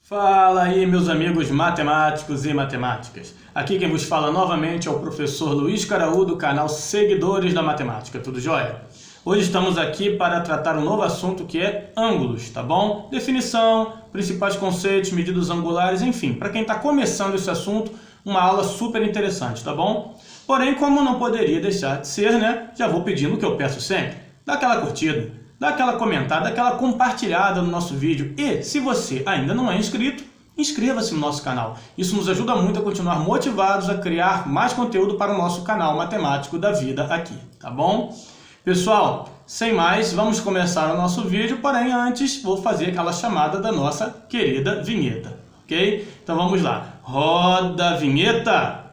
Fala aí, meus amigos matemáticos e matemáticas. Aqui quem vos fala novamente é o professor Luiz Caraú do canal Seguidores da Matemática, tudo jóia? Hoje estamos aqui para tratar um novo assunto que é ângulos, tá bom? Definição, principais conceitos, medidas angulares, enfim, para quem está começando esse assunto, uma aula super interessante, tá bom? Porém, como não poderia deixar de ser, né? Já vou pedindo o que eu peço sempre, dá aquela curtida. Dá aquela comentada, dá aquela compartilhada no nosso vídeo e, se você ainda não é inscrito, inscreva-se no nosso canal. Isso nos ajuda muito a continuar motivados a criar mais conteúdo para o nosso canal matemático da vida aqui, tá bom? Pessoal, sem mais, vamos começar o nosso vídeo, porém antes vou fazer aquela chamada da nossa querida vinheta, ok? Então vamos lá, roda a vinheta!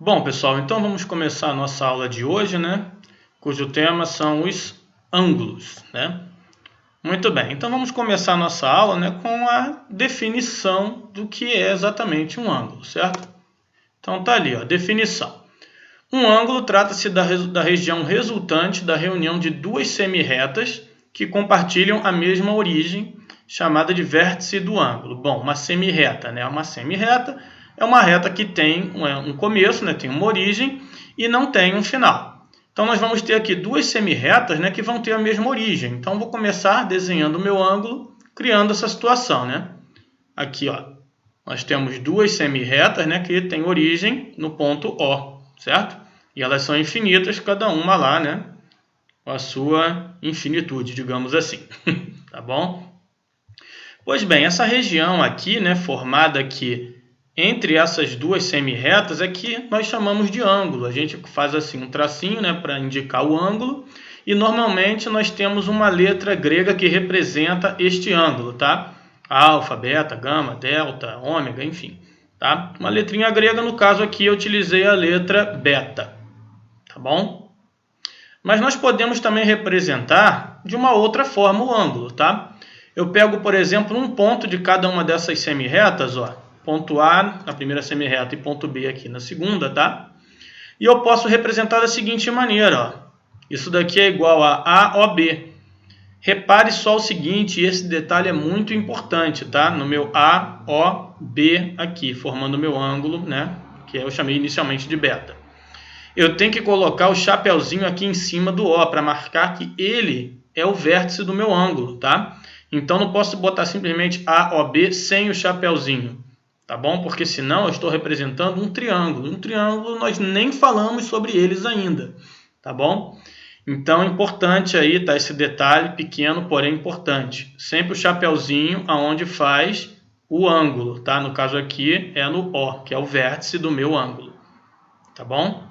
Bom, pessoal, então vamos começar a nossa aula de hoje, né? Cujo tema são os ângulos, né? Muito bem, então vamos começar a nossa aula, né, com a definição do que é exatamente um ângulo, certo? Então tá ali, ó, definição. Um ângulo trata-se da região resultante da reunião de duas semirretas que compartilham a mesma origem, chamada de vértice do ângulo. Bom, uma semirreta, né? Uma semirreta é uma reta que tem um começo, né? Tem uma origem e não tem um final. Então nós vamos ter aqui duas semirretas, né, que vão ter a mesma origem. Então vou começar desenhando o meu ângulo, criando essa situação, né? Aqui, ó, nós temos duas semirretas, né, que têm origem no ponto O, certo? E elas são infinitas, cada uma lá, né, com a sua infinitude, digamos assim. Tá bom? Pois bem, essa região aqui, né, formada aqui entre essas duas semirretas, é que nós chamamos de ângulo. A gente faz assim um tracinho, né, para indicar o ângulo, e normalmente nós temos uma letra grega que representa este ângulo, tá? Alfa, beta, gama, delta, ômega, enfim, tá? Uma letrinha grega, no caso aqui eu utilizei a letra beta, tá bom? Mas nós podemos também representar de uma outra forma o ângulo, tá? Eu pego, por exemplo, um ponto de cada uma dessas semirretas, ó, ponto A na primeira semirreta e ponto B aqui na segunda, tá? E eu posso representar da seguinte maneira, ó. Isso daqui é igual a AOB. Repare só o seguinte, esse detalhe é muito importante, tá? No meu AOB aqui, formando o meu ângulo, né? Que eu chamei inicialmente de beta. Eu tenho que colocar o chapeuzinho aqui em cima do O para marcar que ele é o vértice do meu ângulo, tá? Então não posso botar simplesmente AOB sem o chapeuzinho, tá bom? Porque senão eu estou representando um triângulo. Um triângulo nós nem falamos sobre eles ainda, tá bom? Então é importante aí, tá, esse detalhe pequeno, porém importante. Sempre o chapeuzinho aonde faz o ângulo, tá? No caso aqui é no O, que é o vértice do meu ângulo, tá bom?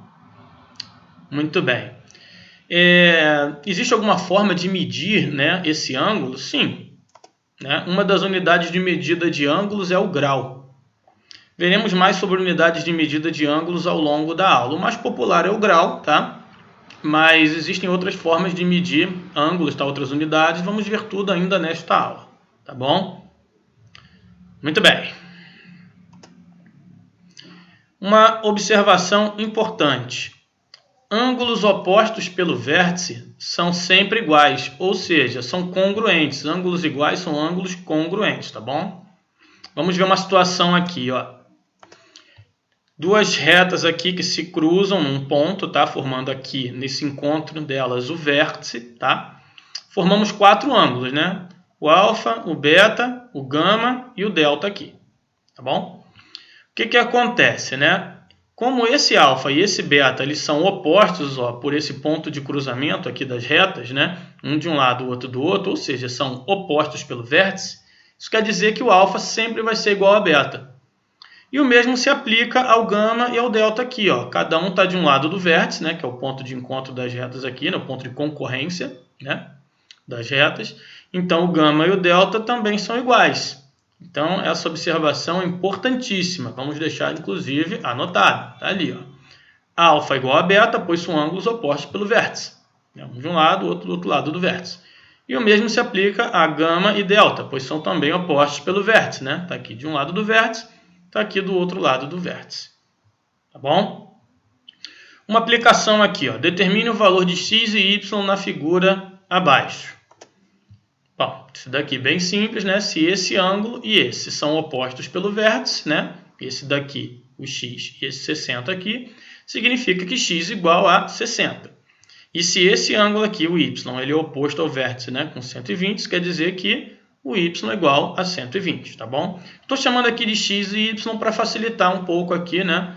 Muito bem. Existe alguma forma de medir, né, esse ângulo? Sim. Né? Uma das unidades de medida de ângulos é o grau. Veremos mais sobre unidades de medida de ângulos ao longo da aula. O mais popular é o grau, tá? Mas existem outras formas de medir ângulos, tá? Outras unidades. Vamos ver tudo ainda nesta aula, tá bom? Muito bem. Uma observação importante. Ângulos opostos pelo vértice são sempre iguais, ou seja, são congruentes. Ângulos iguais são ângulos congruentes, tá bom? Vamos ver uma situação aqui, ó. Duas retas aqui que se cruzam num ponto, tá? Formando aqui, nesse encontro delas, o vértice, tá? Formamos quatro ângulos, né? O alfa, o beta, o gama e o delta aqui, tá bom? O que acontece, né? Como esse alfa e esse beta eles são opostos, ó, por esse ponto de cruzamento aqui das retas, né? Um de um lado, o outro do outro, ou seja, são opostos pelo vértice, isso quer dizer que o alfa sempre vai ser igual a beta. E o mesmo se aplica ao gama e ao delta aqui, ó. Cada um está de um lado do vértice, né? Que é o ponto de encontro das retas aqui, né? O ponto de concorrência, né? Das retas. Então o gama e o delta também são iguais. Então, essa observação é importantíssima. Vamos deixar, inclusive, anotado. Está ali, ó. Alfa igual a beta, pois são ângulos opostos pelo vértice. Um de um lado, outro do outro lado do vértice. E o mesmo se aplica a gama e delta, pois são também opostos pelo vértice, né? Está aqui de um lado do vértice, está aqui do outro lado do vértice. Tá bom? uma aplicação aqui, ó. Determine o valor de x e y na figura abaixo. Bom, isso daqui é bem simples, né? Se esse ângulo e esse são opostos pelo vértice, né? Esse daqui, o x, e esse 60 aqui, significa que x igual a 60. E se esse ângulo aqui, o y, ele é oposto ao vértice, né? Com 120, isso quer dizer que o y é igual a 120, tá bom? Estou chamando aqui de x e y para facilitar um pouco aqui, né?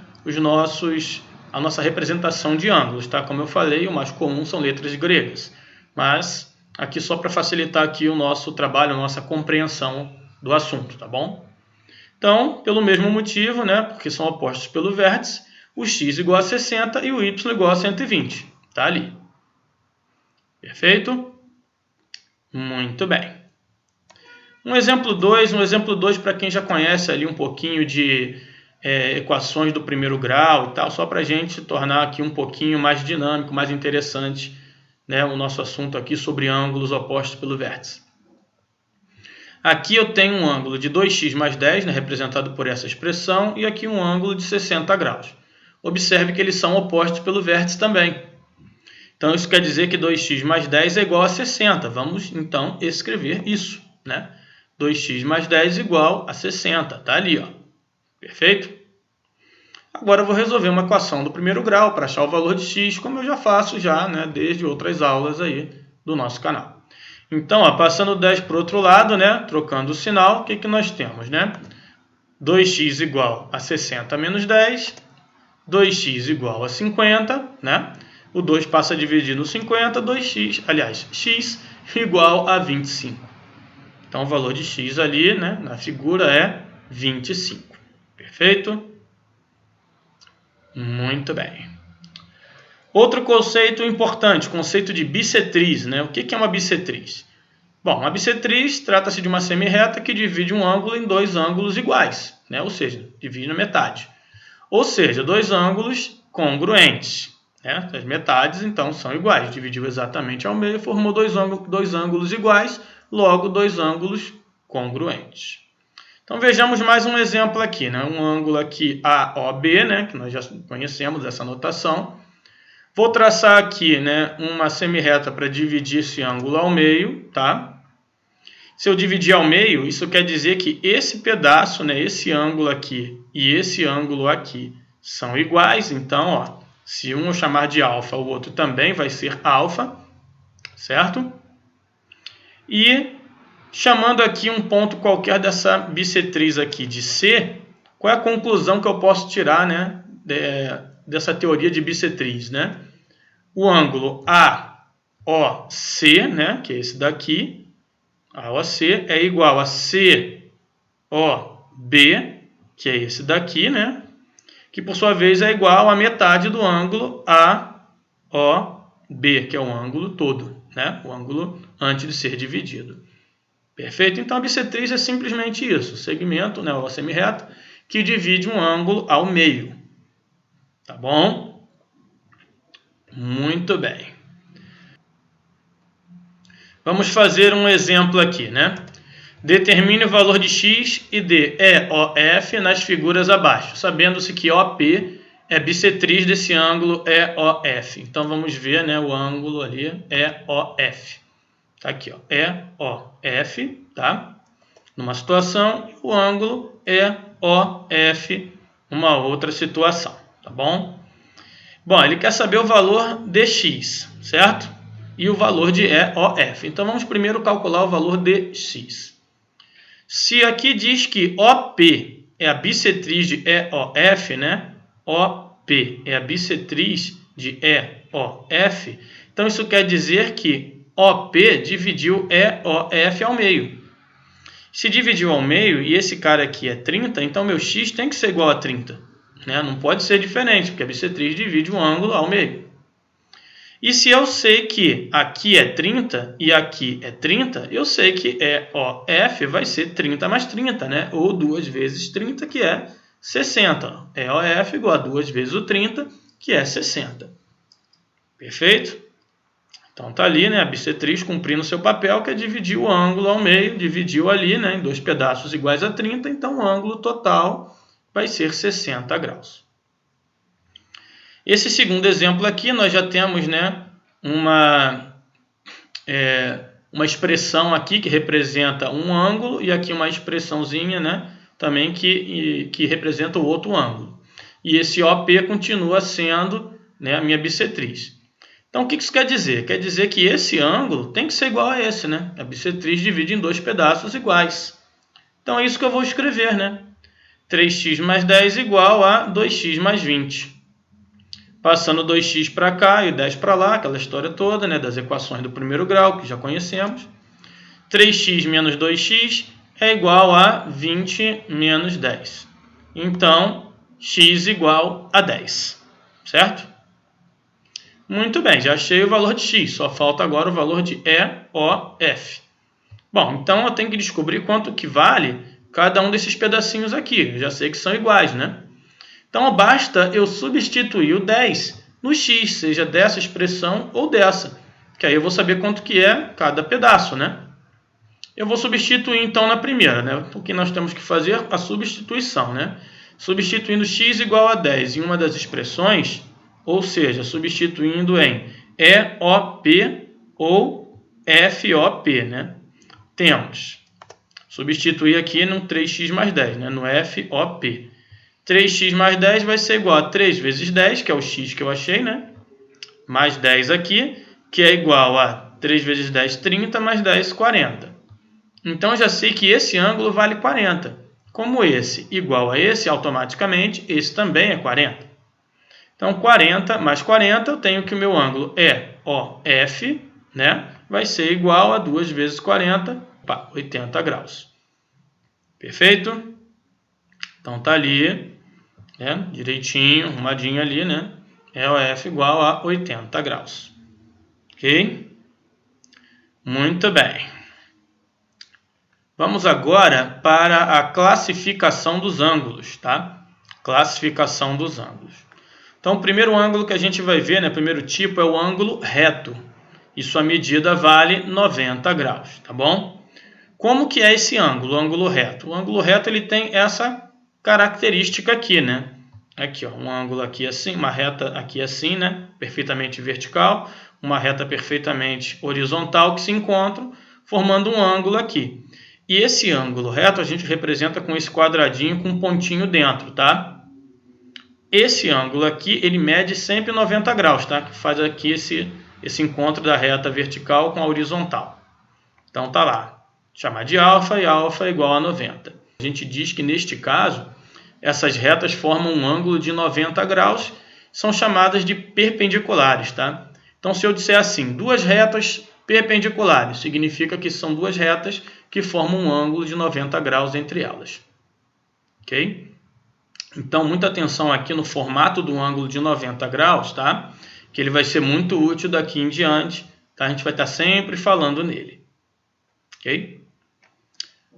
A nossa representação de ângulos, tá? Como eu falei, o mais comum são letras gregas. Mas aqui só para facilitar aqui o nosso trabalho, a nossa compreensão do assunto, tá bom? Então, pelo mesmo motivo, né? Porque são opostos pelo vértice, o x igual a 60 e o y igual a 120. Tá ali. Perfeito? Muito bem. Um exemplo 2 para quem já conhece ali um pouquinho de equações do primeiro grau e tal, só para a gente tornar aqui um pouquinho mais dinâmico, mais interessante, né, o nosso assunto aqui sobre ângulos opostos pelo vértice. Aqui eu tenho um ângulo de 2x mais 10, né, representado por essa expressão, e aqui um ângulo de 60 graus. Observe que eles são opostos pelo vértice também. Então isso quer dizer que 2x mais 10 é igual a 60. Vamos então escrever isso, né? 2x mais 10 igual a 60. Tá ali, ó. Perfeito? Agora eu vou resolver uma equação do primeiro grau para achar o valor de x, como eu já faço né, desde outras aulas aí do nosso canal. Então, ó, passando 10 para o outro lado, né, trocando o sinal, o que que nós temos, né? 2x igual a 60 menos 10, 2x igual a 50, né? O 2 passa a dividir no 50, 2x, aliás, x igual a 25. Então, o valor de x ali, né, na figura é 25. Perfeito? Muito bem. Outro conceito importante, conceito de bissetriz, né? O que é uma bissetriz? Bom, uma bissetriz trata-se de uma semirreta que divide um ângulo em dois ângulos iguais, né? Ou seja, divide na metade. Ou seja, dois ângulos congruentes, né? As metades, então, são iguais. Dividiu exatamente ao meio, formou dois ângulos iguais, logo dois ângulos congruentes. Então vejamos mais um exemplo aqui, né? Um ângulo aqui AOB, né? Que nós já conhecemos essa notação. Vou traçar aqui, né, uma semirreta para dividir esse ângulo ao meio, tá? Se eu dividir ao meio, isso quer dizer que esse pedaço, né, esse ângulo aqui e esse ângulo aqui são iguais. Então, ó, se um eu chamar de alfa, o outro também vai ser alfa, certo? E chamando aqui um ponto qualquer dessa bissetriz aqui de C, qual é a conclusão que eu posso tirar, né, dessa teoria de bissetriz, né? O ângulo AOC, né, que é esse daqui, AOC, é igual a COB, que é esse daqui, né, que por sua vez é igual a metade do ângulo AOB, que é o ângulo todo, né, o ângulo antes de ser dividido. Perfeito? Então a bissetriz é simplesmente isso, o segmento, né, ou a semirreta, que divide um ângulo ao meio. Tá bom? Muito bem. Vamos fazer um exemplo aqui, né? Determine o valor de x e de EOF nas figuras abaixo, sabendo-se que OP é bissetriz desse ângulo EOF. Então vamos ver, né, o ângulo ali EOF. Tá aqui, ó, EOF, tá? Numa situação, o ângulo EOF numa outra situação, tá bom? Bom, ele quer saber o valor de x, certo? E o valor de EOF. Então vamos primeiro calcular o valor de x. Se aqui diz que OP é a bissetriz de EOF, né? OP é a bissetriz de EOF. Então isso quer dizer que OP dividiu EOF ao meio. Se dividiu ao meio e esse cara aqui é 30, então meu x tem que ser igual a 30. Né? Não pode ser diferente, porque a bissetriz divide um ângulo ao meio. E se eu sei que aqui é 30 e aqui é 30, eu sei que EOF vai ser 30 mais 30, né? Ou 2 vezes 30, que é 60. EOF igual a 2 vezes o 30, que é 60. Perfeito? Então tá ali, né, a bissetriz cumprindo seu papel, que é dividir o ângulo ao meio, dividiu ali, né, em dois pedaços iguais a 30, então o ângulo total vai ser 60 graus. Esse segundo exemplo aqui, nós já temos, né, uma expressão aqui que representa um ângulo e aqui uma expressãozinha, né, também que representa o outro ângulo. E esse OP continua sendo, né, a minha bissetriz. Então, o que isso quer dizer? Quer dizer que esse ângulo tem que ser igual a esse, né? A bissetriz divide em dois pedaços iguais. Então, é isso que eu vou escrever, né? 3x mais 10 igual a 2x mais 20. Passando 2x para cá e 10 para lá, aquela história toda, né, das equações do primeiro grau, que já conhecemos. 3x menos 2x é igual a 20 menos 10. Então, x igual a 10. Certo? Muito bem, já achei o valor de x, só falta agora o valor de EOF. Bom, então eu tenho que descobrir quanto que vale cada um desses pedacinhos aqui. Eu já sei que são iguais, né? Então basta eu substituir o 10 no x, seja dessa expressão ou dessa, que aí eu vou saber quanto que é cada pedaço, né? Eu vou substituir então na primeira, né? O que nós temos que fazer? A substituição, né? Substituindo x igual a 10 em uma das expressões, ou seja, substituindo em EOP ou FOP, né? Temos, substituir aqui no 3x mais 10, né? No FOP. 3x mais 10 vai ser igual a 3 vezes 10, que é o x que eu achei, né? Mais 10 aqui, que é igual a 3 vezes 10, 30, mais 10, 40. Então, eu já sei que esse ângulo vale 40. Como esse igual a esse, automaticamente, esse também é 40. Então, 40 mais 40, eu tenho que o meu ângulo EOF, né, vai ser igual a 2 vezes 40, 80 graus. Perfeito? Então, tá ali, né, direitinho, arrumadinho ali, né, EOF igual a 80 graus. Ok? Muito bem. Vamos agora para a classificação dos ângulos, tá? Classificação dos ângulos. Então, o primeiro ângulo que a gente vai ver, né, o primeiro tipo é o ângulo reto. E sua medida vale 90 graus, tá bom? Como que é esse ângulo, o ângulo reto? O ângulo reto ele tem essa característica aqui, né? Aqui, ó, um ângulo aqui assim, uma reta aqui assim, né? Perfeitamente vertical, uma reta perfeitamente horizontal que se encontram, formando um ângulo aqui. E esse ângulo reto a gente representa com esse quadradinho com um pontinho dentro, tá? Esse ângulo aqui, ele mede sempre 90 graus, tá? Que faz aqui esse encontro da reta vertical com a horizontal. Então, tá lá. Chamar de alfa e alfa é igual a 90. A gente diz que, neste caso, essas retas formam um ângulo de 90 graus, são chamadas de perpendiculares, tá? Então, se eu disser assim, duas retas perpendiculares, significa que são duas retas que formam um ângulo de 90 graus entre elas. Ok? Então, muita atenção aqui no formato do ângulo de 90 graus, tá? Que ele vai ser muito útil daqui em diante, tá? A gente vai estar sempre falando nele. Ok?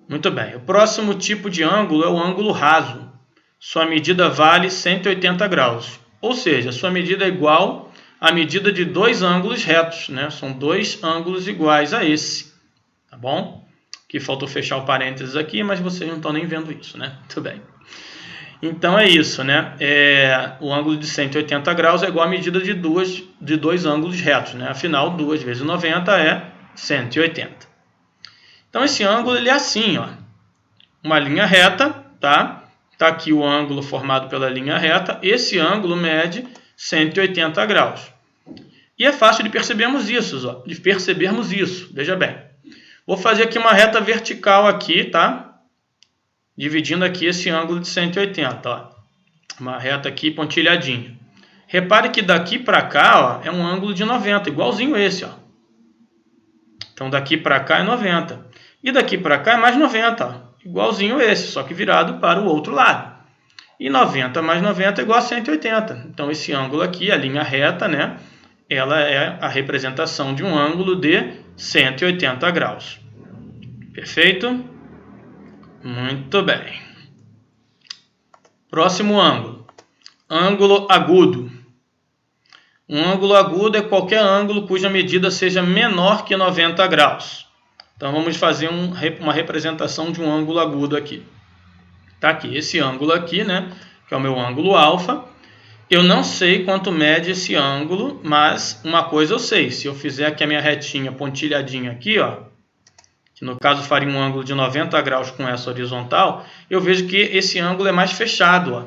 Muito bem. O próximo tipo de ângulo é o ângulo raso. Sua medida vale 180 graus. Ou seja, sua medida é igual à medida de dois ângulos retos, né? São dois ângulos iguais a esse. Tá bom? Aqui faltou fechar o parênteses aqui, mas vocês não estão nem vendo isso, né? Muito bem. Então é isso, né? O ângulo de 180 graus é igual à medida de dois ângulos retos, né? Afinal, 2 vezes 90 é 180. Então esse ângulo ele é assim, ó. Uma linha reta, tá? Tá aqui o ângulo formado pela linha reta. Esse ângulo mede 180 graus. E é fácil de percebermos isso, ó. Veja bem. Vou fazer aqui uma reta vertical aqui, tá? Dividindo aqui esse ângulo de 180, ó. Uma reta aqui pontilhadinha. Repare que daqui para cá, ó, é um ângulo de 90, igualzinho esse, ó. Então daqui para cá é 90. E daqui para cá é mais 90, ó, igualzinho esse, só que virado para o outro lado. E 90 mais 90 é igual a 180. Então esse ângulo aqui, a linha reta, né, ela é a representação de um ângulo de 180 graus. Perfeito? Muito bem. Próximo ângulo. Ângulo agudo. Um ângulo agudo é qualquer ângulo cuja medida seja menor que 90 graus. Então vamos fazer uma representação de um ângulo agudo aqui. Tá aqui esse ângulo aqui, né, que é o meu ângulo alfa. Eu não sei quanto mede esse ângulo, mas uma coisa eu sei. Se eu fizer aqui a minha retinha pontilhadinha aqui, ó, que no caso faria um ângulo de 90 graus com essa horizontal, eu vejo que esse ângulo é mais fechado, ó.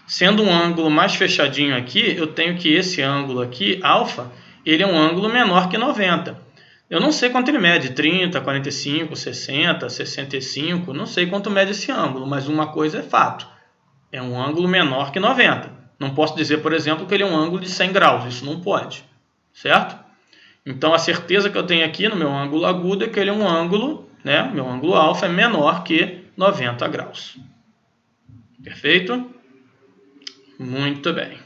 Sendo um ângulo mais fechadinho aqui, eu tenho que esse ângulo aqui, alfa, ele é um ângulo menor que 90. Eu não sei quanto ele mede, 30, 45, 60, 65, não sei quanto mede esse ângulo, mas uma coisa é fato, é um ângulo menor que 90. Não posso dizer, por exemplo, que ele é um ângulo de 100 graus, isso não pode, certo? Então a certeza que eu tenho aqui no meu ângulo agudo é que ele é um ângulo, né, meu ângulo alfa é menor que 90 graus. Perfeito? Muito bem.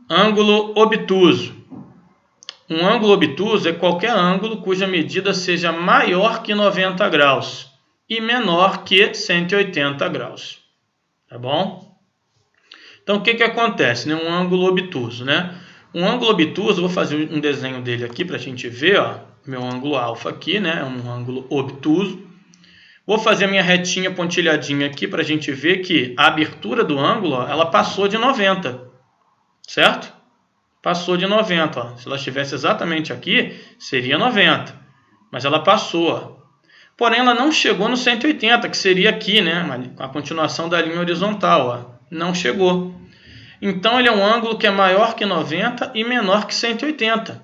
Ângulo obtuso. Um ângulo obtuso é qualquer ângulo cuja medida seja maior que 90 graus e menor que 180 graus. Tá bom? Então, o que acontece? Né? Um ângulo obtuso, né? Um ângulo obtuso, vou fazer um desenho dele aqui para a gente ver, ó, meu ângulo alfa aqui, né? Um ângulo obtuso. Vou fazer a minha retinha pontilhadinha aqui para a gente ver que a abertura do ângulo, ó, ela passou de 90, certo? Passou de 90, ó. Se ela estivesse exatamente aqui, seria 90, mas ela passou, ó. Porém, ela não chegou no 180, que seria aqui, né? A continuação da linha horizontal, ó. Não chegou. Então, ele é um ângulo que é maior que 90 e menor que 180.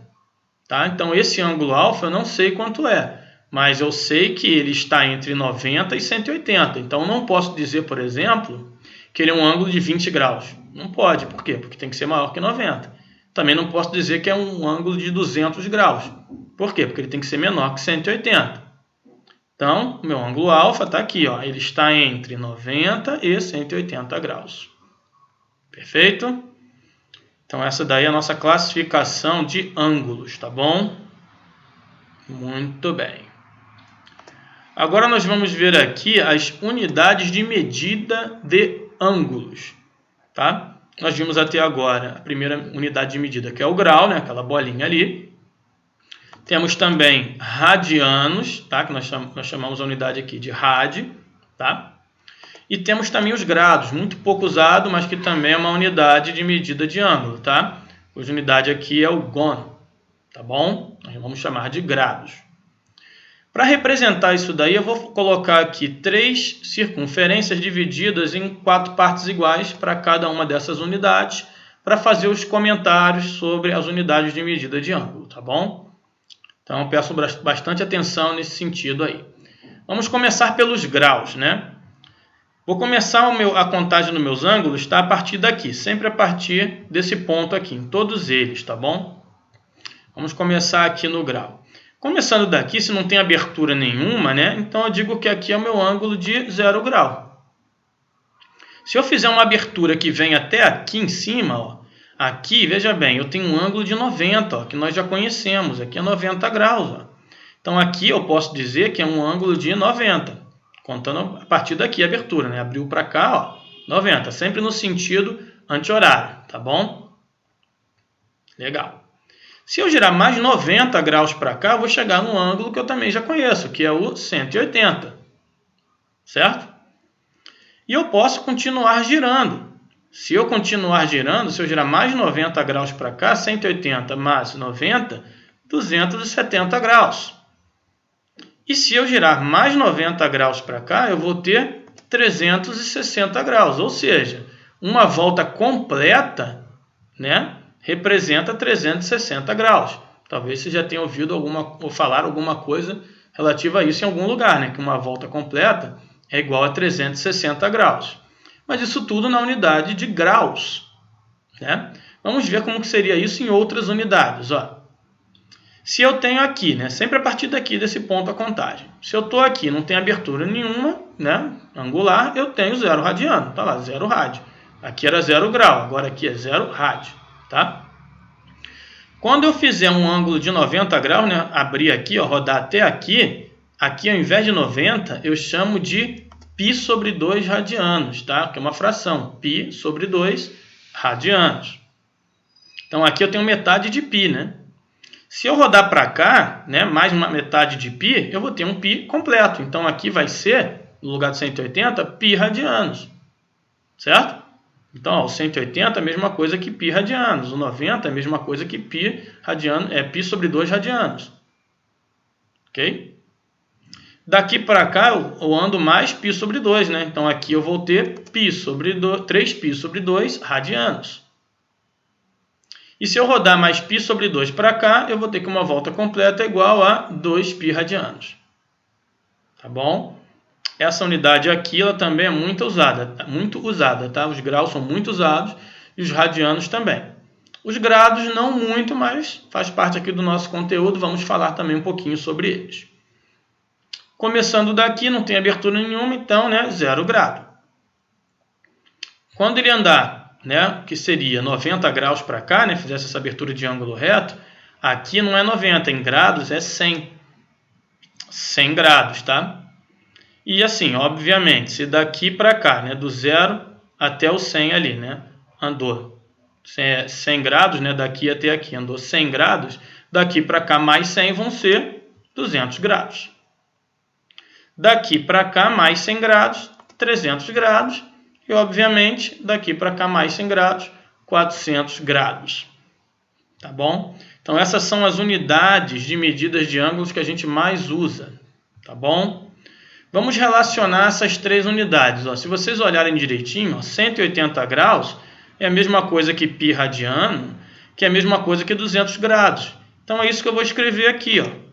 Tá? Então, esse ângulo alfa eu não sei quanto é, mas eu sei que ele está entre 90 e 180. Então, não posso dizer, por exemplo, que ele é um ângulo de 20 graus. Não pode. Por quê? Porque tem que ser maior que 90. Também não posso dizer que é um ângulo de 200 graus. Por quê? Porque ele tem que ser menor que 180. Então, meu ângulo alfa está aqui, ó. Ele está entre 90 e 180 graus. Perfeito? Então, essa daí é a nossa classificação de ângulos, tá bom? Muito bem. Agora nós vamos ver aqui as unidades de medida de ângulos, tá? Nós vimos até agora a primeira unidade de medida, que é o grau, né? Aquela bolinha ali. Temos também radianos, tá? Que nós chamamos a unidade aqui de rad, tá? E temos também os grados, muito pouco usado, mas que também é uma unidade de medida de ângulo, tá? Cuja unidade aqui é o gon, tá bom? Nós vamos chamar de grados. Para representar isso daí, eu vou colocar aqui 3 circunferências divididas em 4 partes iguais para cada uma dessas unidades, para fazer os comentários sobre as unidades de medida de ângulo, tá bom? Então, eu peço bastante atenção nesse sentido aí. Vamos começar pelos graus, né? Vou começar a contagem dos meus ângulos, tá? A partir daqui, sempre a partir desse ponto aqui, em todos eles, tá bom? Vamos começar aqui no grau. Começando daqui, se não tem abertura nenhuma, né? Então eu digo que aqui é o meu ângulo de 0 grau. Se eu fizer uma abertura que vem até aqui em cima, ó, aqui, veja bem, eu tenho um ângulo de 90, ó, que nós já conhecemos. Aqui é 90 graus. Ó. Então aqui eu posso dizer que é um ângulo de 90, contando a partir daqui a abertura, né? Abriu para cá, ó, 90, sempre no sentido anti-horário, tá bom? Legal. Se eu girar mais 90 graus para cá, eu vou chegar num ângulo que eu também já conheço, que é o 180. Certo? E eu posso continuar girando. Se eu continuar girando, se eu girar mais 90 graus para cá, 180 mais 90, 270 graus. E se eu girar mais 90 graus para cá, eu vou ter 360 graus. Ou seja, uma volta completa, né? Representa 360 graus. Talvez você já tenha ouvido ou falar alguma coisa relativa a isso em algum lugar, né? Que uma volta completa é igual a 360 graus. Mas isso tudo na unidade de graus, né? Vamos ver como que seria isso em outras unidades. Ó. Se eu tenho aqui, né? Sempre a partir daqui desse ponto a contagem. Se eu estou aqui não tem abertura nenhuma, né? Angular, eu tenho 0 radiano. Tá lá, 0 rádio. Aqui era 0 grau, agora aqui é 0 rádio. Tá? Quando eu fizer um ângulo de 90 graus, né, abrir aqui, ó, rodar até aqui, aqui ao invés de 90, eu chamo de π sobre 2 radianos, tá? Que é uma fração, π sobre 2 radianos. Então aqui eu tenho metade de π, né? Se eu rodar para cá, né, mais uma metade de π, eu vou ter um π completo. Então aqui vai ser, no lugar de 180, π radianos, certo? Então, ó, o 180 é a mesma coisa que π radianos. O 90 é a mesma coisa que π radiano, π sobre 2 radianos. Ok? Daqui para cá eu ando mais π sobre 2, né? Então aqui eu vou ter 3π sobre 2 radianos. E se eu rodar mais π sobre 2 para cá, eu vou ter que uma volta completa igual a 2π radianos. Tá bom? Essa unidade aqui ela também é muito usada, tá? Os graus são muito usados e os radianos também. Os grados não muito, mas faz parte aqui do nosso conteúdo, vamos falar também um pouquinho sobre eles. Começando daqui, não tem abertura nenhuma, então, né, 0 grado. Quando ele andar, né, que seria 90 graus para cá, né, fizesse essa abertura de ângulo reto, aqui não é 90, em grados é 100. 100 grados, tá? E assim, obviamente, se daqui para cá, né, do 0 até o 100 ali, né, andou 100 graus, né, daqui até aqui andou 100 graus, daqui para cá mais 100 vão ser 200 graus. Daqui para cá mais 100 graus, 300 graus. E, obviamente, daqui para cá mais 100 graus, 400 graus. Tá bom? Então, essas são as unidades de medidas de ângulos que a gente mais usa. Tá bom? Vamos relacionar essas três unidades. Ó, se vocês olharem direitinho, ó, 180 graus é a mesma coisa que π radiano, que é a mesma coisa que 200 graus. Então, é isso que eu vou escrever aqui, ó.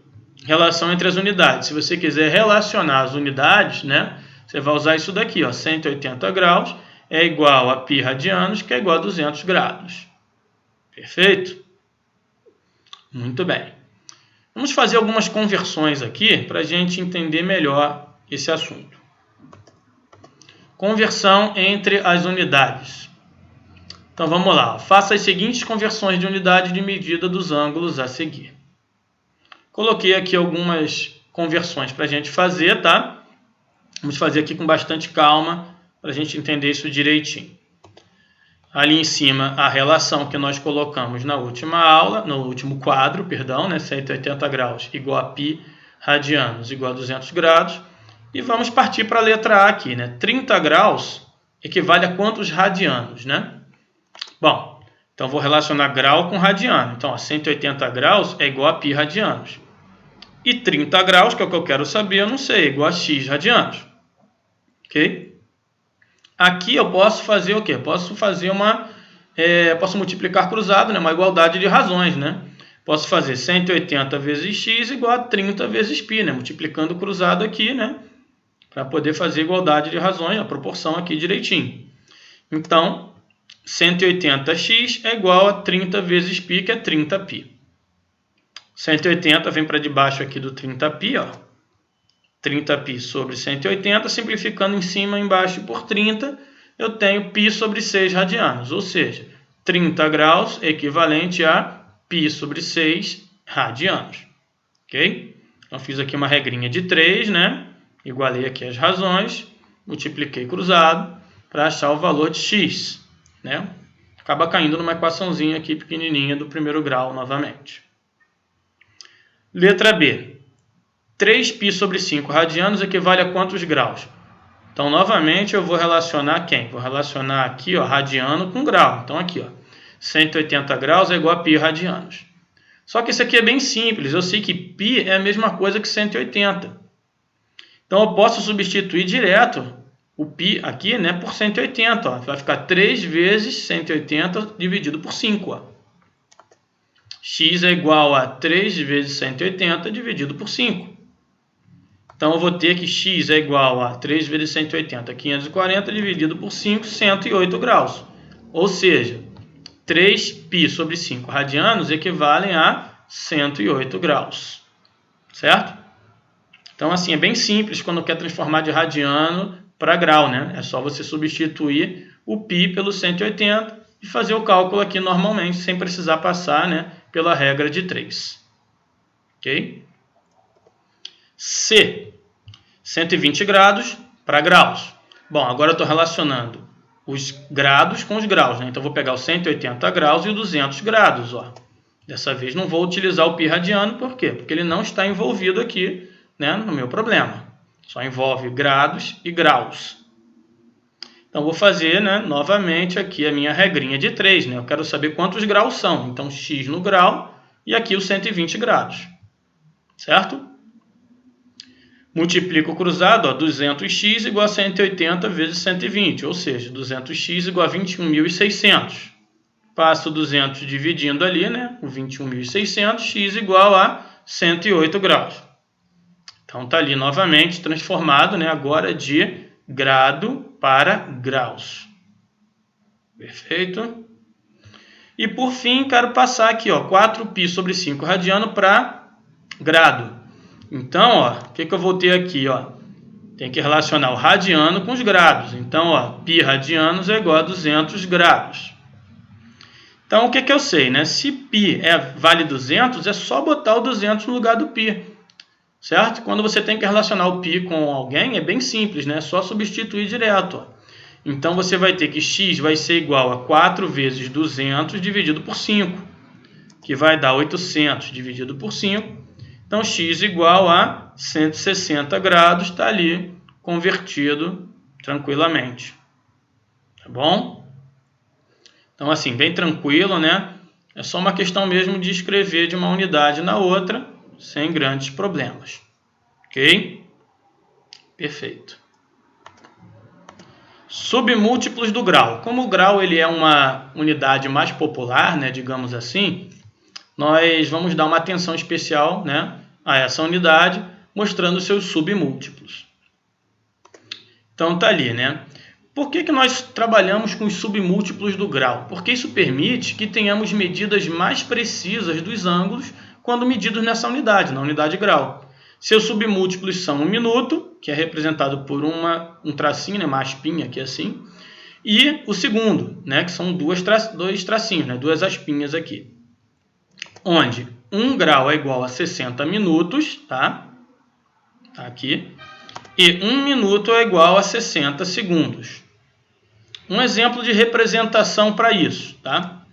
Relação entre as unidades. Se você quiser relacionar as unidades, né, você vai usar isso daqui, ó, 180 graus é igual a π radianos, que é igual a 200 graus. Perfeito? Muito bem. Vamos fazer algumas conversões aqui para a gente entender melhor esse assunto. Conversão entre as unidades. Então vamos lá. Faça as seguintes conversões de unidade de medida dos ângulos a seguir. Coloquei aqui algumas conversões para a gente fazer, tá? Vamos fazer aqui com bastante calma para a gente entender isso direitinho. Ali em cima, a relação que nós colocamos na última aula, no último quadro, perdão, né? 180 graus igual a π radianos igual a 200 graus. E vamos partir para a letra A aqui, né? 30 graus equivale a quantos radianos, né? Bom, então vou relacionar grau com radiano. Então, ó, 180 graus é igual a π radianos. E 30 graus, que é o que eu quero saber, eu não sei, é igual a x radianos. Ok? Aqui eu posso fazer o quê? Posso fazer posso multiplicar cruzado, né? Uma igualdade de razões, né? Posso fazer 180 vezes x igual a 30 vezes π, né? Multiplicando cruzado aqui, né? Para poder fazer igualdade de razões, a proporção aqui direitinho. Então, 180x é igual a 30 vezes π, que é 30π. 180 vem para debaixo aqui do 30π, ó. 30π sobre 180, simplificando em cima e embaixo por 30, eu tenho π sobre 6 radianos, ou seja, 30 graus é equivalente a π sobre 6 radianos. Ok? Então, fiz aqui uma regrinha de 3, né? Igualei aqui as razões, multipliquei cruzado para achar o valor de x, né? Acaba caindo numa equaçãozinha aqui pequenininha do primeiro grau novamente. Letra B. 3π sobre 5 radianos equivale a quantos graus? Então, novamente, eu vou relacionar quem? Vou relacionar aqui, ó, radiano com grau. Então, aqui, ó, 180 graus é igual a π radianos. Só que isso aqui é bem simples. Eu sei que π é a mesma coisa que 180. Então, eu posso substituir direto o π aqui, né, por 180. Ó. Vai ficar 3 vezes 180 dividido por 5. Ó. X é igual a 3 vezes 180 dividido por 5. Então, eu vou ter que x é igual a 3 vezes 180, 540, dividido por 5, 108 graus. Ou seja, 3π sobre 5 radianos equivalem a 108 graus. Certo? Então, assim, é bem simples quando quer transformar de radiano para grau, né? É só você substituir o π pelo 180 e fazer o cálculo aqui normalmente, sem precisar passar, né, pela regra de 3. Ok? C. 120 graus para graus. Bom, agora eu estou relacionando os graus com os graus, né? Então, eu vou pegar os 180 graus e os 200 graus. Ó. Dessa vez, não vou utilizar o π radiano. Por quê? Porque ele não está envolvido aqui, né, no meu problema. Só envolve graus e graus. Então, vou fazer, né, novamente aqui a minha regrinha de 3. Né? Eu quero saber quantos graus são. Então, x no grau e aqui os 120 graus. Certo? Multiplico o cruzado, ó, 200x igual a 180 vezes 120. Ou seja, 200x igual a 21.600. Passo 200 dividindo ali, né? O 21.600, x igual a 108 graus. Então, está ali novamente transformado, né? Agora de grado para graus. Perfeito? E por fim, quero passar aqui, ó, 4π sobre 5 radiano para grado. Então, ó, o que eu vou ter aqui? Ó? Tem que relacionar o radiano com os grados. Então, ó, π radianos é igual a 200 grados. Então, o que eu sei? Né? Se π vale 200, é só botar o 200 no lugar do π. Certo? Quando você tem que relacionar o π com alguém, é bem simples, né? É só substituir direto. Ó. Então, você vai ter que x vai ser igual a 4 vezes 200 dividido por 5, que vai dar 800 dividido por 5. Então, x igual a 160 graus, está ali convertido tranquilamente. Tá bom? Então, assim, bem tranquilo, né? É só uma questão mesmo de escrever de uma unidade na outra, sem grandes problemas. Ok? Perfeito. Submúltiplos do grau. Como o grau ele é uma unidade mais popular, né, digamos assim, nós vamos dar uma atenção especial, né, a essa unidade, mostrando seus submúltiplos. Então, tá ali, né? Por que nós trabalhamos com os submúltiplos do grau? Porque isso permite que tenhamos medidas mais precisas dos ângulos quando medidos nessa unidade, na unidade grau. Seus submúltiplos são o minuto, que é representado por um tracinho, né, uma aspinha aqui assim, e o segundo, né, que são dois tracinhos, né, duas aspinhas aqui. Onde 1 grau é igual a 60 minutos, tá? Tá aqui. E 1 minuto é igual a 60 segundos. Um exemplo de representação para isso, tá?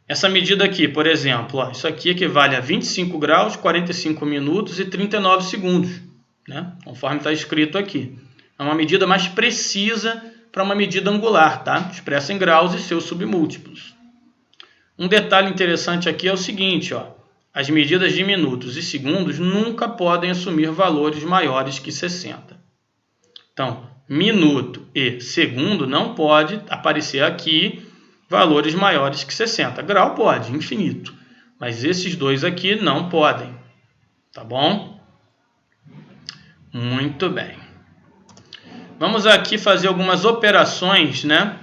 Essa medida aqui, por exemplo, ó, isso aqui equivale a 25 graus, 45 minutos e 39 segundos, né? Conforme está escrito aqui. É uma medida mais precisa para uma medida angular, tá? Expressa em graus e seus submúltiplos. Um detalhe interessante aqui é o seguinte, ó. As medidas de minutos e segundos nunca podem assumir valores maiores que 60. Então, minuto e segundo não pode aparecer aqui valores maiores que 60. Grau pode, infinito. Mas esses dois aqui não podem. Tá bom? Muito bem. Vamos aqui fazer algumas operações, né,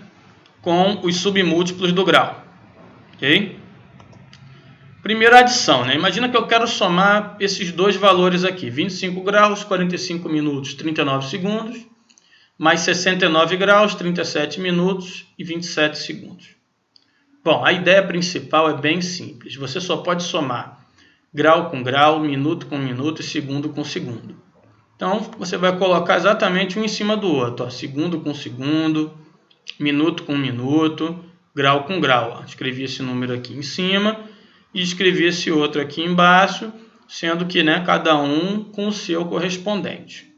com os submúltiplos do grau. Ok? Primeiro, a adição, né? Imagina que eu quero somar esses dois valores aqui. 25 graus, 45 minutos, 39 segundos. Mais 69 graus, 37 minutos e 27 segundos. Bom, a ideia principal é bem simples. Você só pode somar grau com grau, minuto com minuto e segundo com segundo. Então, você vai colocar exatamente um em cima do outro. Ó. Segundo com segundo, minuto com minuto, grau com grau. Ó. Escrevi esse número aqui em cima e escrevi esse outro aqui embaixo, sendo que, né, cada um com o seu correspondente.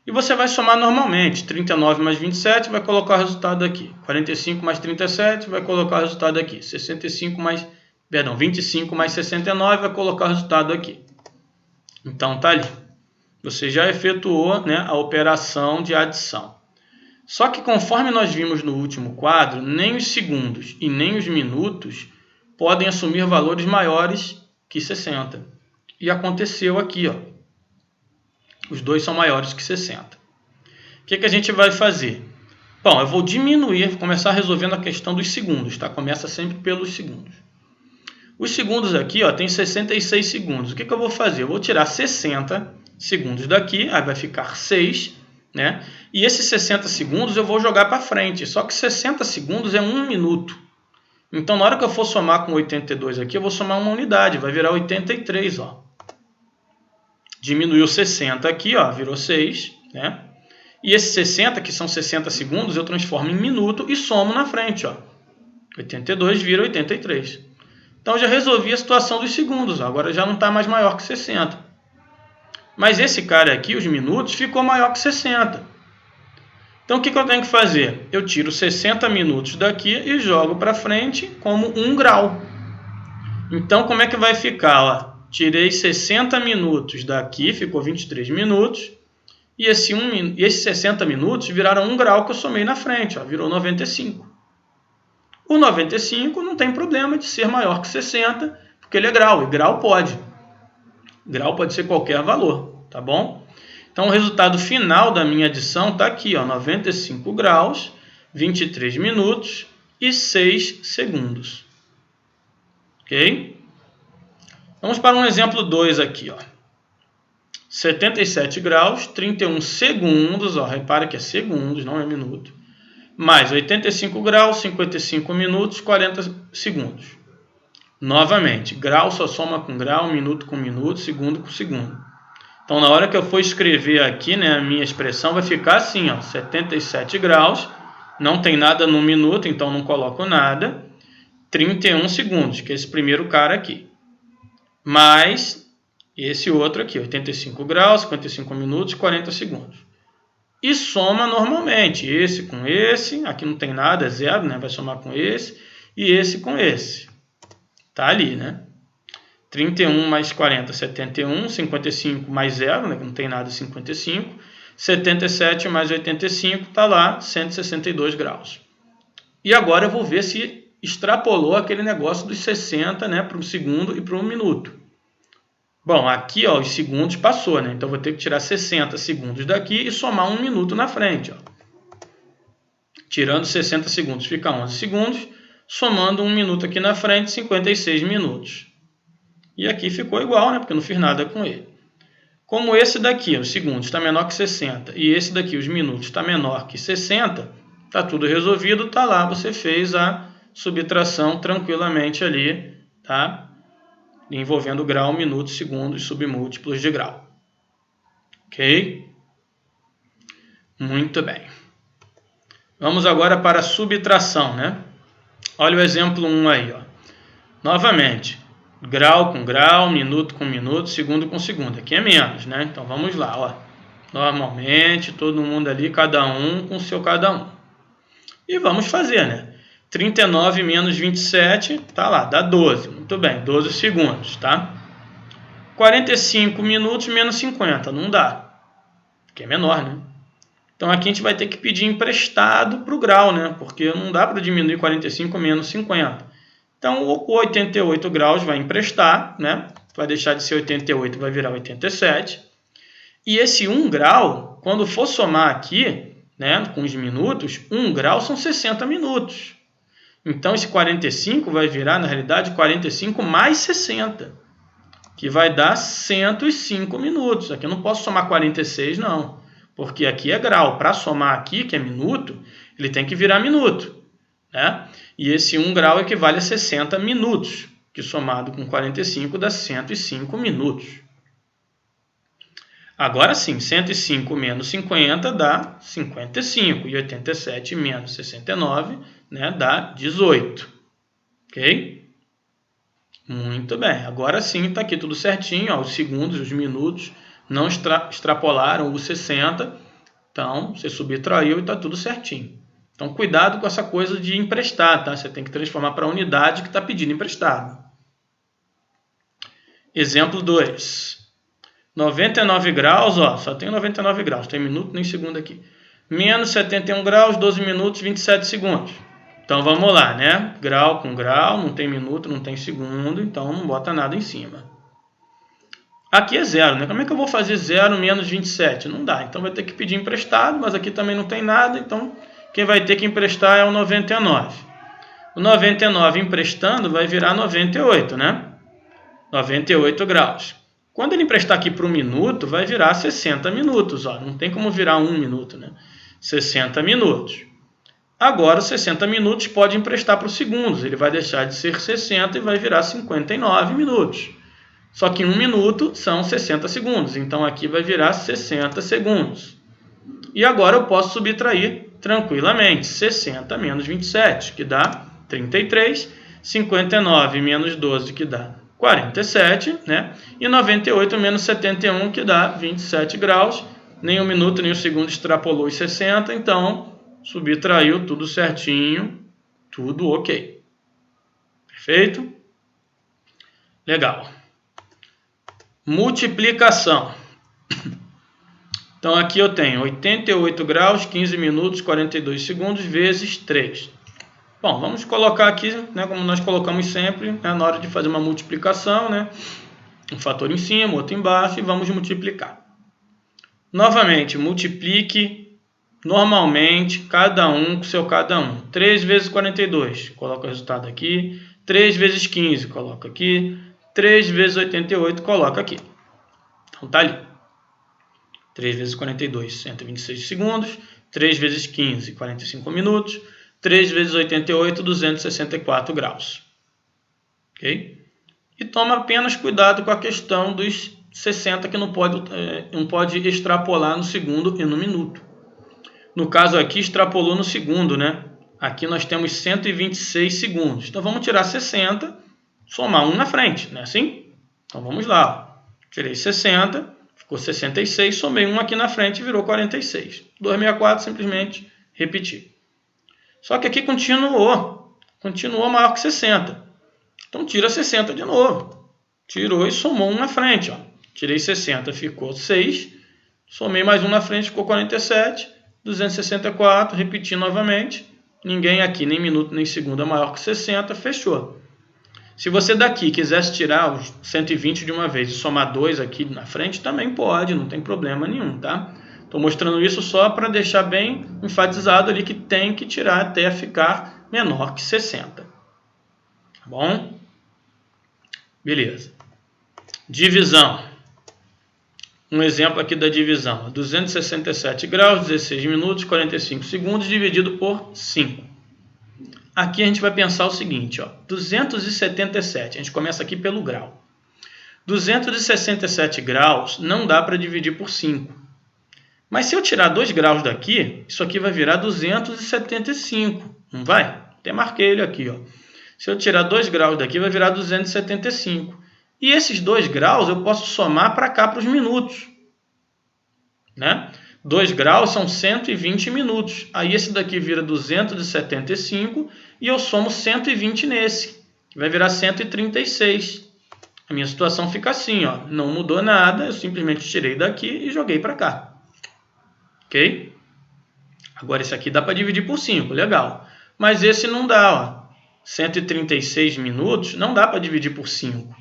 E você vai somar normalmente. 39 mais 27 vai colocar o resultado aqui. 45 mais 37 vai colocar o resultado aqui. 25 mais 69 vai colocar o resultado aqui. Então, tá ali. Você já efetuou, né, a operação de adição. Só que conforme nós vimos no último quadro, nem os segundos e nem os minutos podem assumir valores maiores que 60. E aconteceu aqui, ó. Os dois são maiores que 60. O que a gente vai fazer? Bom, eu vou diminuir, começar resolvendo a questão dos segundos, tá? Começa sempre pelos segundos. Os segundos aqui, ó, tem 66 segundos. O que eu vou fazer? Eu vou tirar 60 segundos daqui, aí vai ficar 6, né? E esses 60 segundos eu vou jogar para frente. Só que 60 segundos é 1 minuto. Então, na hora que eu for somar com 82 aqui, eu vou somar uma unidade, vai virar 83, ó. Diminuiu 60 aqui, ó, virou 6, né? E esses 60, que são 60 segundos, eu transformo em minuto e somo na frente, ó. 82 vira 83. Então, já resolvi a situação dos segundos, ó. Agora já não está mais maior que 60. Mas esse cara aqui, os minutos, ficou maior que 60. Então, o que eu tenho que fazer? Eu tiro 60 minutos daqui e jogo para frente como 1 grau. Então, como é que vai ficar? Ó, tirei 60 minutos daqui, ficou 23 minutos. E esses 60 minutos viraram 1 grau que eu somei na frente, ó, virou 95. O 95 não tem problema de ser maior que 60, porque ele é grau, e grau pode. Grau pode ser qualquer valor, tá bom? Então, o resultado final da minha adição está aqui, ó, 95 graus, 23 minutos e 6 segundos. Ok? Vamos para um exemplo 2 aqui, ó. 77 graus, 31 segundos, ó, repara que é segundos, não é minuto, mais 85 graus, 55 minutos, 40 segundos. Novamente, grau só soma com grau, minuto com minuto, segundo com segundo. Então, na hora que eu for escrever aqui, né, a minha expressão vai ficar assim, ó, 77 graus, não tem nada no minuto, então não coloco nada, 31 segundos, que é esse primeiro cara aqui, mais esse outro aqui, 85 graus, 55 minutos, 40 segundos. E soma normalmente, esse com esse, aqui não tem nada, é zero, né, vai somar com esse, e esse com esse. Tá ali, né? 31 mais 40, 71. 55 mais 0, né? Que não tem nada, 55. 77 mais 85, tá lá, 162 graus. E agora eu vou ver se extrapolou aquele negócio dos 60, né? Para o segundo e para um minuto. Bom, aqui, ó, os segundos passou, né? Então, vou ter que tirar 60 segundos daqui e somar 1 minuto na frente, ó. Tirando 60 segundos, fica 11 segundos. Somando 1 minuto aqui na frente, 56 minutos. E aqui ficou igual, né? Porque eu não fiz nada com ele. Como esse daqui, os segundos, está menor que 60, e esse daqui, os minutos, está menor que 60, está tudo resolvido, está lá, você fez a subtração tranquilamente ali, tá? Envolvendo grau, minuto, segundos, submúltiplos de grau. Ok? Muito bem. Vamos agora para a subtração, né? Olha o exemplo 1 aí, ó. Novamente, grau com grau, minuto com minuto, segundo com segundo. Aqui é menos, né? Então, vamos lá, ó. Normalmente, todo mundo ali, cada um com o seu cada um. E vamos fazer, né? 39 menos 27, tá lá, dá 12. Muito bem, 12 segundos, tá? 45 minutos menos 50, não dá. Porque é menor, né? Então, aqui a gente vai ter que pedir emprestado para o grau, né? Porque não dá para diminuir 45 menos 50. Então, o 88 graus vai emprestar, né? Vai deixar de ser 88, vai virar 87. E esse 1 grau, quando for somar aqui, né, com os minutos, 1 grau são 60 minutos. Então, esse 45 vai virar, na realidade, 45 mais 60, que vai dar 105 minutos. Aqui eu não posso somar 46, não, porque aqui é grau. Para somar aqui, que é minuto, ele tem que virar minuto, né? E esse 1 grau equivale a 60 minutos, que somado com 45 dá 105 minutos. Agora sim, 105 menos 50 dá 55, e 87 menos 69, né, dá 18. Ok? Muito bem, agora sim está aqui tudo certinho, ó, os segundos, os minutos não extrapolaram os 60, então você subtraiu e está tudo certinho. Então, cuidado com essa coisa de emprestar, tá? Você tem que transformar para a unidade que está pedindo emprestado. Exemplo 2. 99 graus, ó, só tem 99 graus, tem minuto nem segundo aqui. Menos 71 graus, 12 minutos, 27 segundos. Então, vamos lá, né? Grau com grau, não tem minuto, não tem segundo, então não bota nada em cima. Aqui é zero, né? Como é que eu vou fazer 0 menos 27? Não dá, então vai ter que pedir emprestado, mas aqui também não tem nada, então quem vai ter que emprestar é o 99. O 99 emprestando vai virar 98, né? 98 graus. Quando ele emprestar aqui para um minuto, vai virar 60 minutos. Ó. Não tem como virar 1 minuto, né? 60 minutos. Agora, os 60 minutos pode emprestar para os segundos. Ele vai deixar de ser 60 e vai virar 59 minutos. Só que 1 minuto são 60 segundos. Então, aqui vai virar 60 segundos. E agora eu posso subtrair tranquilamente. 60 menos 27, que dá 33. 59 menos 12, que dá 47, né? E 98 menos 71, que dá 27 graus. nem o minuto nem o segundo extrapolou os 60, então subtraiu tudo certinho, tudo ok. Perfeito? Legal. Multiplicação. Então aqui eu tenho 88 graus, 15 minutos, 42 segundos, vezes 3. Bom, vamos colocar aqui, né, como nós colocamos sempre, né, na hora de fazer uma multiplicação, né, um fator em cima, outro embaixo, e vamos multiplicar. Novamente, multiplique normalmente cada um com seu cada um. 3 vezes 42, coloca o resultado aqui. 3 vezes 15, coloca aqui. 3 vezes 88, coloca aqui. Então tá ali. 3 vezes 42, 126 segundos. 3 vezes 15, 45 minutos. 3 vezes 88, 264 graus. Ok? E toma apenas cuidado com a questão dos 60, que não pode extrapolar no segundo e no minuto. No caso aqui, extrapolou no segundo, né? Aqui nós temos 126 segundos. Então vamos tirar 60, somar um na frente, não é assim? Então vamos lá. Tirei 60, ficou 66, somei um aqui na frente e virou 46. 264, simplesmente repetir. Só que aqui continuou maior que 60. Então tira 60 de novo. Tirou e somou um na frente. Ó. Tirei 60, ficou 6. Somei mais um na frente, ficou 47. 264, repeti novamente. Ninguém aqui, nem minuto, nem segundo é maior que 60. Fechou. Se você daqui quisesse tirar os 120 de uma vez e somar 2 aqui na frente, também pode, não tem problema nenhum, tá? Estou mostrando isso só para deixar bem enfatizado ali que tem que tirar até ficar menor que 60. Tá bom? Beleza. Divisão. Um exemplo aqui da divisão. 267 graus, 16 minutos, 45 segundos, dividido por 5. Aqui a gente vai pensar o seguinte, ó, 277, a gente começa aqui pelo grau. 267 graus não dá para dividir por 5. Mas se eu tirar 2 graus daqui, isso aqui vai virar 275, não vai? Até marquei ele aqui, ó. Se eu tirar 2 graus daqui, vai virar 275. E esses 2 graus eu posso somar para cá, para os minutos. Né? 2 graus são 120 minutos. Aí esse daqui vira 275 e eu somo 120 nesse, que vai virar 136. A minha situação fica assim, ó. Não mudou nada, eu simplesmente tirei daqui e joguei para cá. Ok? Agora esse aqui dá para dividir por 5, legal. Mas esse não dá, ó. 136 minutos não dá para dividir por 5.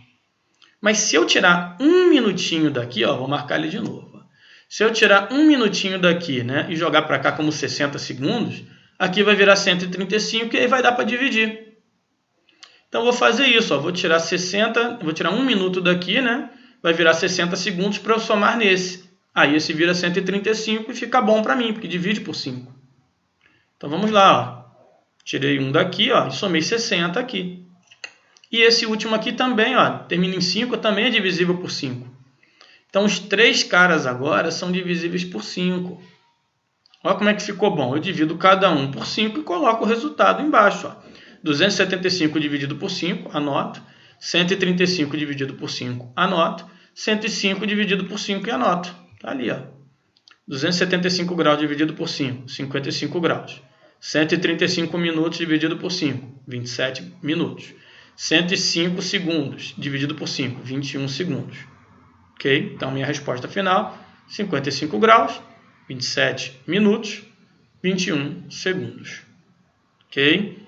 Mas se eu tirar um minutinho daqui, ó, vou marcar ele de novo. Ó. Se eu tirar um minutinho daqui, né, e jogar para cá como 60 segundos, aqui vai virar 135 e aí vai dar para dividir. Então vou fazer isso, ó, vou tirar 1 minuto daqui, né, vai virar 60 segundos para eu somar nesse. Aí esse vira 135 e fica bom para mim, porque divide por 5. Então vamos lá, ó. Tirei um daqui, ó, e somei 60 aqui. E esse último aqui também, ó, termina em 5, também é divisível por 5. Então os 3 caras agora são divisíveis por 5. Olha como é que ficou bom. Eu divido cada um por 5 e coloco o resultado embaixo. Ó. 275 dividido por 5, anoto. 135 dividido por 5, anoto. 105 dividido por 5 e anoto. Está ali, ó. 275 graus dividido por 5, 55 graus. 135 minutos dividido por 5, 27 minutos. 105 segundos dividido por 5, 21 segundos. Ok? Então, minha resposta final, 55 graus, 27 minutos, 21 segundos. Ok?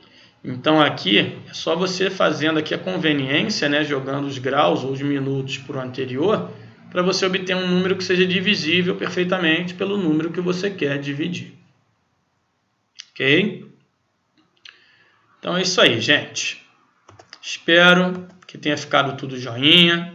Então, aqui, é só você fazendo aqui a conveniência, né, jogando os graus ou os minutos para o anterior, para você obter um número que seja divisível perfeitamente pelo número que você quer dividir. Ok? Então, é isso aí, gente. Espero que tenha ficado tudo joinha,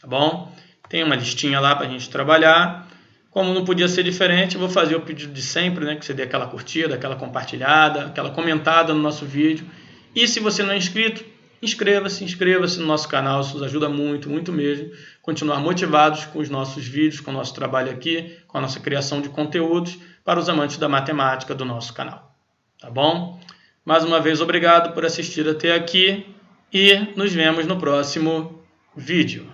tá bom? Tem uma listinha lá para a gente trabalhar. Como não podia ser diferente, eu vou fazer o pedido de sempre, né? Que você dê aquela curtida, aquela compartilhada, aquela comentada no nosso vídeo. E se você não é inscrito, inscreva-se no nosso canal, isso nos ajuda muito, muito mesmo. Continuar motivados com os nossos vídeos, com o nosso trabalho aqui, com a nossa criação de conteúdos para os amantes da matemática do nosso canal. Tá bom? Mais uma vez, obrigado por assistir até aqui e nos vemos no próximo vídeo.